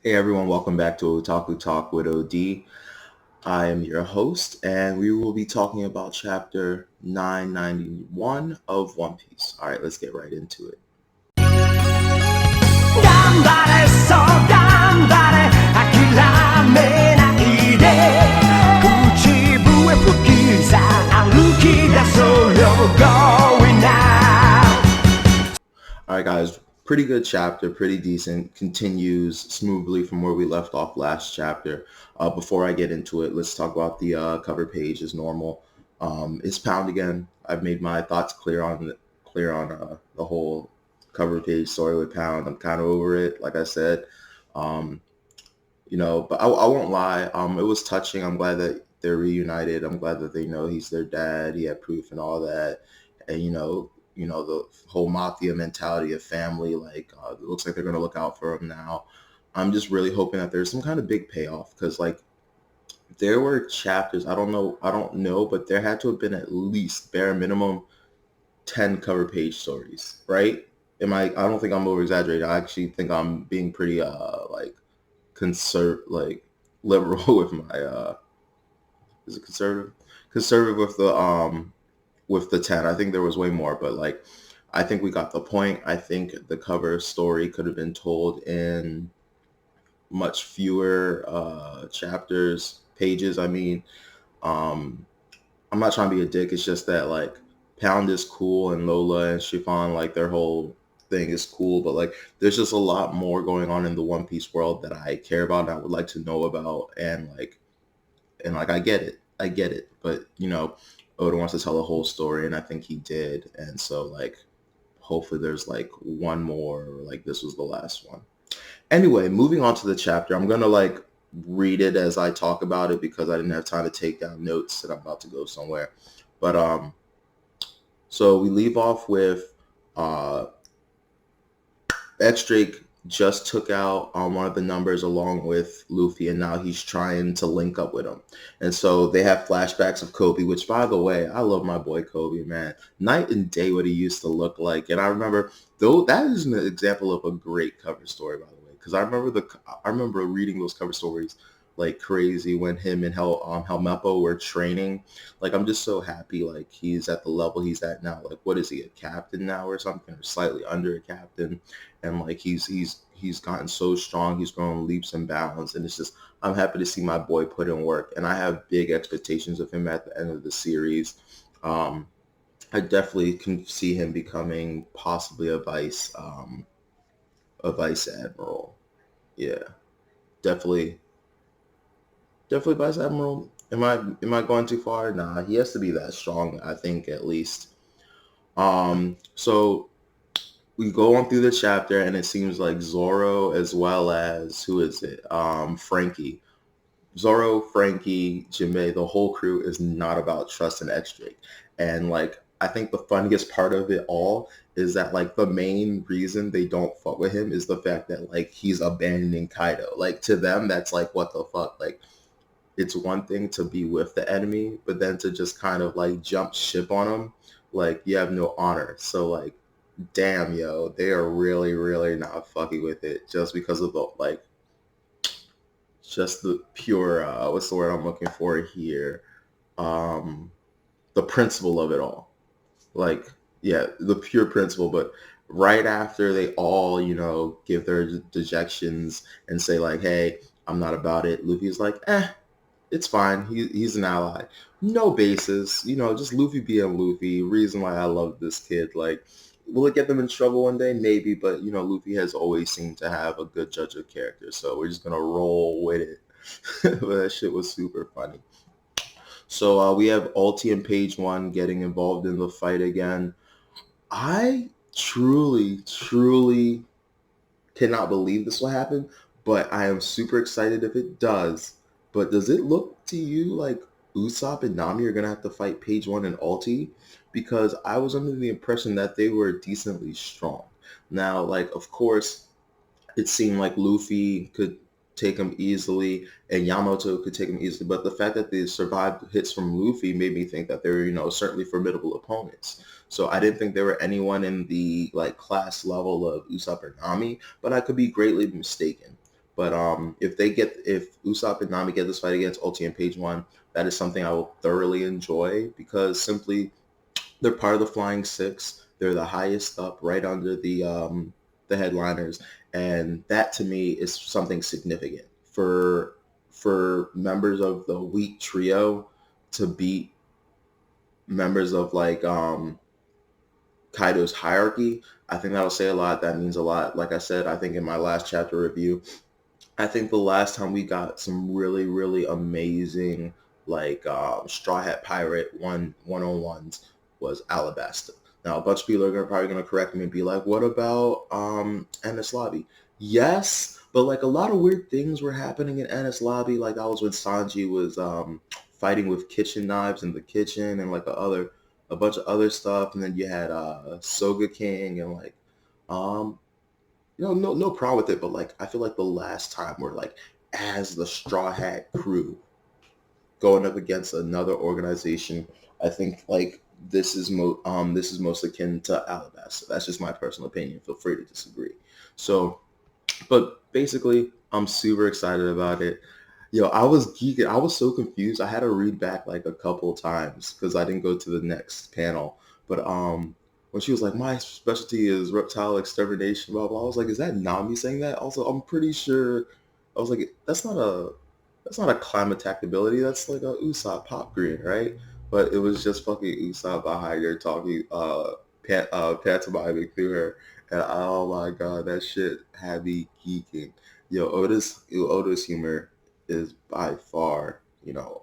Hey everyone, welcome back to Otaku Talk with OD. I am your host, and we will be talking about chapter 991 of One Piece. All right, let's get right into it. 頑張れそう頑張れ諦めないで口笛吹きさ歩き出そうよ Going now All right, guys, pretty good chapter, pretty decent. Continues smoothly from where we left off last chapter. Before I get into it, let's talk about the cover page as normal. It's Pound again. I've made my thoughts clear on the whole cover page story with Pound. I'm kind of over it, like I said. Um, but I won't lie. It was touching. I'm glad that they're reunited. I'm glad that they know he's their dad. He had proof and all that. And the whole mafia mentality of family. Like it looks like they're gonna look out for him now. I'm just really hoping that there's some kind of big payoff because like there were chapters. I don't know, but there had to have been at least bare minimum 10 cover page stories, right? I don't think I'm over exaggerating. I actually think I'm being pretty like like liberal with my is it conservative with the 10. I think there was way more, but like I think we got the point. I think the cover story could have been told in much fewer chapters, pages. I mean, um I'm not trying to be a dick. It's just that like Pound is cool and Lola and Chiffon, like their whole thing is cool, but like there's just a lot more going on in the One Piece world that I care about and I would like to know about, and I get it. I get it. But Oda wants to tell the whole story and I think he did. And so like hopefully there's like one more, or like this was the last one. Anyway, moving on to the chapter. I'm gonna like read it as I talk about it because I didn't have time to take down notes and I'm about to go somewhere. But so we leave off with uh X Drake just took out one of the numbers along with Luffy, and now he's trying to link up with him. And so they have flashbacks of Kobe, which, by the way, I love my boy Kobe, man. Night and day what he used to look like. And I remember, though, that is an example of a great cover story, by the way, because I remember reading those cover stories like crazy when him and Helmeppo were training. Like, I'm just so happy, like, he's at the level he's at now. Like, what is he, a captain now or something, or slightly under a captain? And like he's gotten so strong, he's grown leaps and bounds, and it's just I'm happy to see my boy put in work, and I have big expectations of him at the end of the series. um I definitely can see him becoming possibly a vice admiral. Yeah, definitely, definitely vice admiral. Am I going too far? Nah, he has to be that strong, I think, at least. So we go on through the chapter and it seems like Zoro, as well as who is it? Frankie. Zoro, Frankie, Jinbei, the whole crew is not about trust and X Drake. And like I think the funniest part of it all is that like the main reason they don't fuck with him is the fact that like he's abandoning Kaido. Like to them that's like what the fuck? Like it's one thing to be with the enemy, but then to just kind of like jump ship on them, like you have no honor. So like damn, yo, they are really, really not fucking with it just because of the like, just the pure, what's the word I'm looking for here? Um, the principle of it all. Like, yeah, the pure principle. But right after they all, give their dejections and say like, hey, I'm not about it. Luffy's like, it's fine. He's an ally. No basis, just Luffy being Luffy. Reason why I love this kid. Like, will it get them in trouble one day? Maybe, but Luffy has always seemed to have a good judge of character, so we're just gonna roll with it. But that shit was super funny. So we have Ulti and Page One getting involved in the fight again. I truly, truly cannot believe this will happen, but I am super excited if it does. But does it look to you like Usopp and Nami are gonna have to fight Page One and Ulti? Because I was under the impression that they were decently strong. Now, like, of course, it seemed like Luffy could take him easily and Yamato could take him easily, but the fact that they survived hits from Luffy made me think that they were, certainly formidable opponents. So I didn't think there were anyone in the like class level of Usopp or Nami, but I could be greatly mistaken. But if Usopp and Nami get this fight against Ulti and Page One, that is something I will thoroughly enjoy because simply they're part of the Flying Six. They're the highest up, right under the headliners, and that to me is something significant for members of the weak trio to beat members of like Kaido's hierarchy. I think that'll say a lot. That means a lot. Like I said, I think in my last chapter review, I think the last time we got some really, really amazing like Straw Hat Pirate one on ones was Alabasta. Now a bunch of people are probably gonna correct me and be like, "What about Ennis Lobby?" Yes, but like a lot of weird things were happening in Ennis Lobby. Like that was when Sanji was fighting with kitchen knives in the kitchen and like a bunch of other stuff, and then you had Soga King and like um no problem with it, but like I feel like the last time we're like as the Straw Hat crew going up against another organization, I think like this is most akin to Alabasta. That's just my personal opinion. Feel free to disagree. So, but basically, I'm super excited about it. Yo, I was geeking. I was so confused. I had to read back like a couple times because I didn't go to the next panel. But when she was like, "My specialty is reptile extermination," blah blah, I was like, "Is that Nami saying that?" Also, I'm pretty sure. I was like, that's not a Climattack ability. That's like a Usopp Pop Green, right?" But it was just fucking Usopp behind her talking, pantomiming through her, and oh my god, that shit had me geeking. Yo, Oda's humor is by far,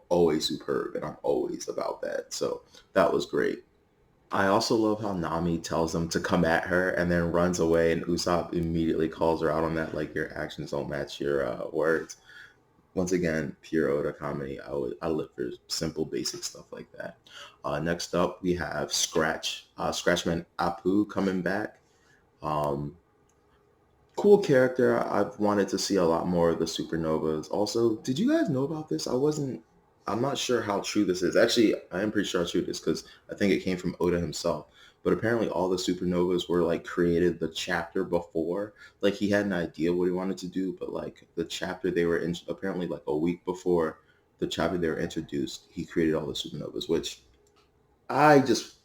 always superb, and I'm always about that. So that was great. I also love how Nami tells them to come at her and then runs away, and Usopp immediately calls her out on that, like your actions don't match your words. Once again, pure Oda comedy. I live for simple, basic stuff like that. Next up, we have Scratchman Apu coming back. Um, cool character. I've wanted to see a lot more of the supernovas. Also, did you guys know about this? I'm not sure how true this is. Actually, I am pretty sure how true it is because I think it came from Oda himself. But apparently all the supernovas were like created the chapter before. Like he had an idea what he wanted to do, but like the chapter they were in, apparently like a week before the chapter they were introduced, he created all the supernovas, which I just,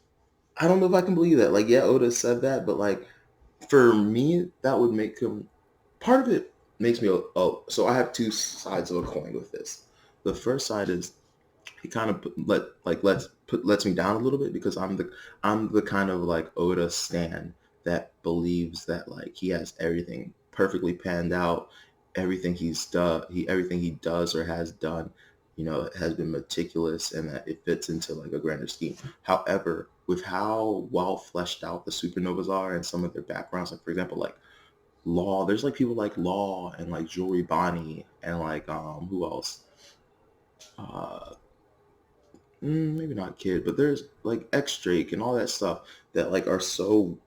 I don't know if I can believe that. Like, yeah, Oda said that, but like for me, that would make him part of it makes me oh so I have two sides of a coin with this. The first side is he kind of lets me down a little bit because I'm the kind of like Oda stan that believes that like he has everything perfectly panned out, everything he does or has done, has been meticulous and that it fits into like a grander scheme. However, with how well fleshed out the supernovas are and some of their backgrounds, like for example, like Law. There's like people like Law and like Jewelry Bonnie and like who else? Uh, maybe not Kid, but there's like X Drake and all that stuff that like are so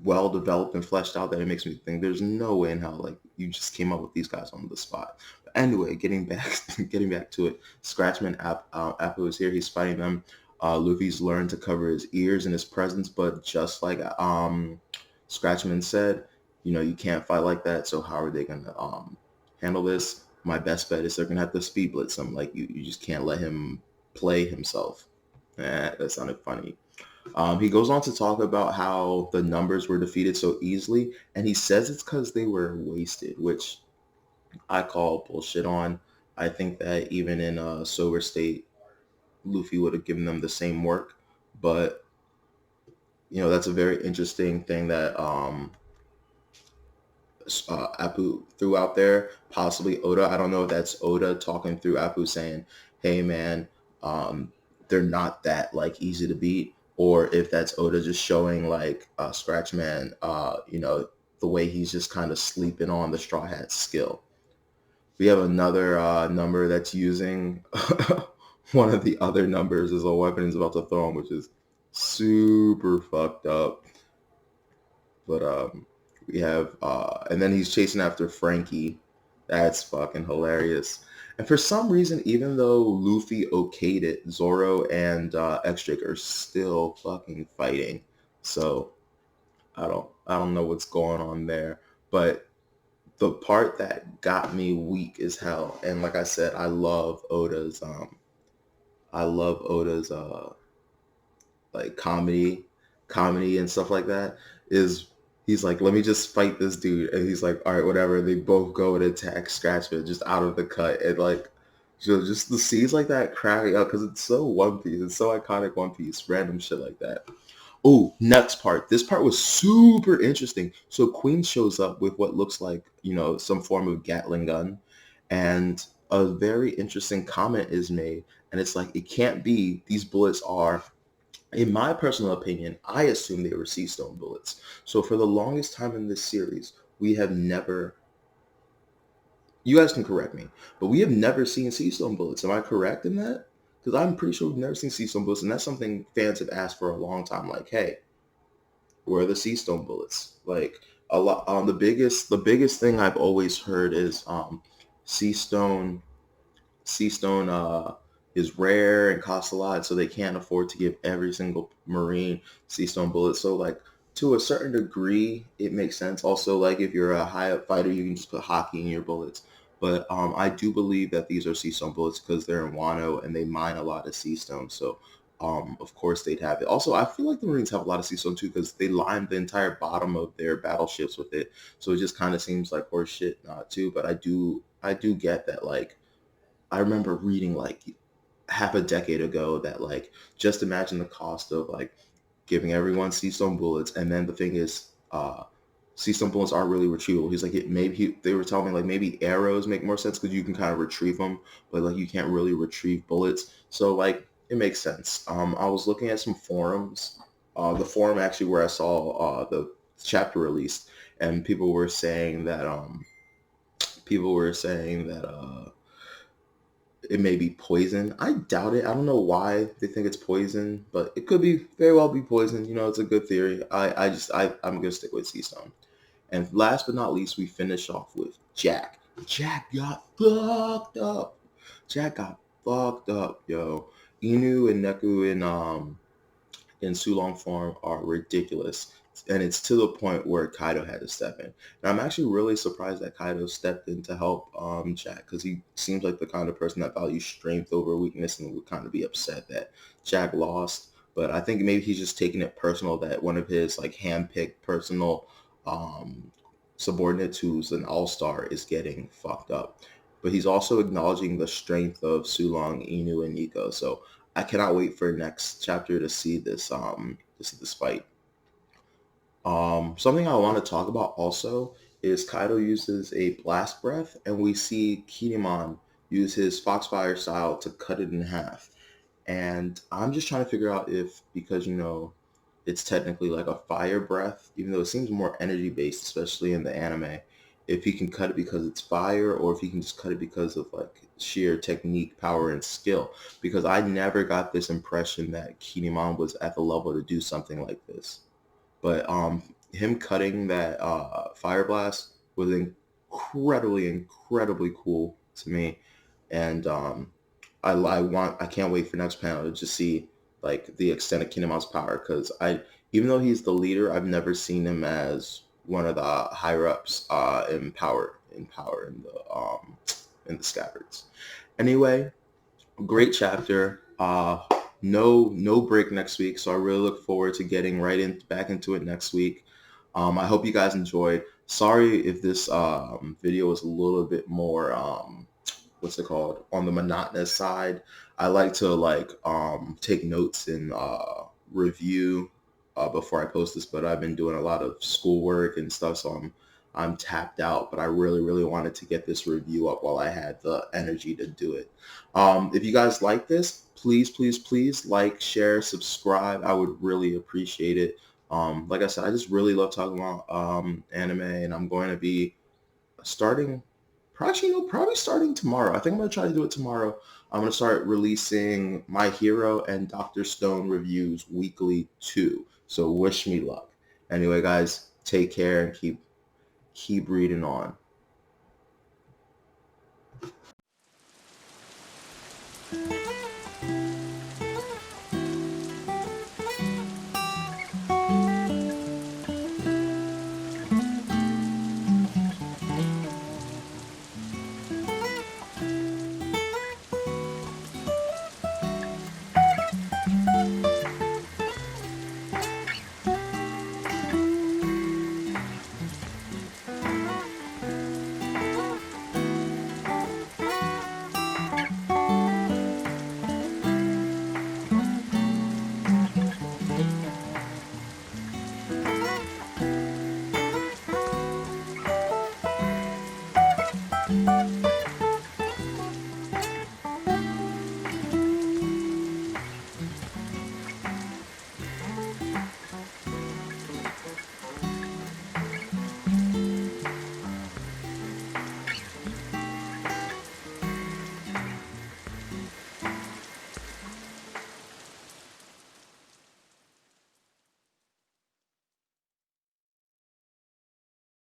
well developed and fleshed out that it makes me think there's no way in hell like you just came up with these guys on the spot. But anyway, getting back getting back to it, Apple is here. He's fighting them. Luffy's learned to cover his ears in his presence, but just like Scratchman said, you can't fight like that. So how are they gonna handle this? My best bet is they're gonna have to speed blitz him. Like you just can't let him play himself. That sounded funny. He goes on to talk about how the numbers were defeated so easily, and he says it's because they were wasted, which I call bullshit on. I think that even in a sober state, Luffy would have given them the same work, but that's a very interesting thing that Apu threw out there. Possibly Oda. I don't know if that's Oda talking through Apu saying, "Hey man, um, they're not that like easy to beat," or if that's Oda just showing like Scratchman, the way he's just kind of sleeping on the Straw Hat skill. We have another number that's using one of the other numbers as a weapon he's about to throw him, which is super fucked up. But we have, and then he's chasing after Frankie. That's fucking hilarious. And for some reason, even though Luffy okayed it, Zoro and X-Drake are still fucking fighting. So I don't know what's going on there. But the part that got me weak as hell, and like I said, I love Oda's like comedy and stuff like that, is he's like, let me just fight this dude, and he's like, all right, whatever. They both go and attack Scratchman just out of the cut, and like, just the scenes like that cracking up because it's so One Piece, it's so iconic One Piece, random shit like that. Oh, next part. This part was super interesting. So Queen shows up with what looks like, some form of Gatling gun, and a very interesting comment is made, and it's like, it can't be, these bullets are, in my personal opinion, I assume they were sea stone bullets. So for the longest time in this series, we have never, you guys can correct me, but we have never seen sea stone bullets. Am I correct in that? Because I'm pretty sure we've never seen sea stone bullets, and that's something fans have asked for a long time. Like, hey, where are the sea stone bullets? Like, a lot. The biggest thing I've always heard is sea stone sea stone is rare and costs a lot, so they can't afford to give every single Marine sea stone bullet. So like, to a certain degree, it makes sense. Also, like, if you're a high up fighter, you can just put hockey in your bullets. But I do believe that these are sea stone bullets because they're in Wano and they mine a lot of sea stone. So of course they'd have it. Also, I feel like the Marines have a lot of sea stone too because they line the entire bottom of their battleships with it. So it just kind of seems like horse shit too. But I do get that, like, I remember reading like half a decade ago that, like, just imagine the cost of like giving everyone sea stone bullets, and then the thing is, sea stone bullets aren't really retrievable. He's like, they were telling me like maybe arrows make more sense because you can kind of retrieve them, but like you can't really retrieve bullets. So like, it makes sense. I was looking at some forums, the forum actually where I saw the chapter released, and people were saying that it may be poison. I doubt it. I don't know why they think it's poison, but it could be very well be poison. It's a good theory. I'm gonna stick with Sea Stone. And last but not least, we finish off with Jack. Jack got fucked up. Jack got fucked up, yo. Inu and Neku in Sulong form are ridiculous. And it's to the point where Kaido had to step in. And I'm actually really surprised that Kaido stepped in to help Jack, because he seems like the kind of person that values strength over weakness and would kind of be upset that Jack lost. But I think maybe he's just taking it personal that one of his like hand-picked personal um, subordinates, who's an all-star, is getting fucked up. But he's also acknowledging the strength of Sulong, Inu, and Nico. So I cannot wait for next chapter to see this fight. Something I want to talk about also is Kaido uses a blast breath, and we see Kinemon use his Foxfire style to cut it in half. And I'm just trying to figure out if, because it's technically like a fire breath, even though it seems more energy based, especially in the anime, if he can cut it because it's fire, or if he can just cut it because of like sheer technique, power, and skill. Because I never got this impression that Kinemon was at the level to do something like this. But him cutting that fire blast was incredibly cool to me, and I can't wait for next panel to just see like the extent of Kinemon's power, because even though he's the leader, I've never seen him as one of the higher ups in power in the Scabbards. Anyway, great chapter. No break next week, so I really look forward to getting back into it next week. I hope you guys enjoyed. Sorry if this video was a little bit more what's it called, on the monotonous side. I like to like take notes and review before I post this, but I've been doing a lot of schoolwork and stuff, so I'm tapped out. But I really wanted to get this review up while I had the energy to do it. If you guys like this, please like, share, subscribe. I would really appreciate it. Like I said, I just really love talking about anime, and I'm going to be starting, probably starting tomorrow. I think I'm going to try to do it tomorrow. I'm going to start releasing My Hero and Dr. Stone reviews weekly too. So wish me luck. Anyway, guys, take care and keep reading on.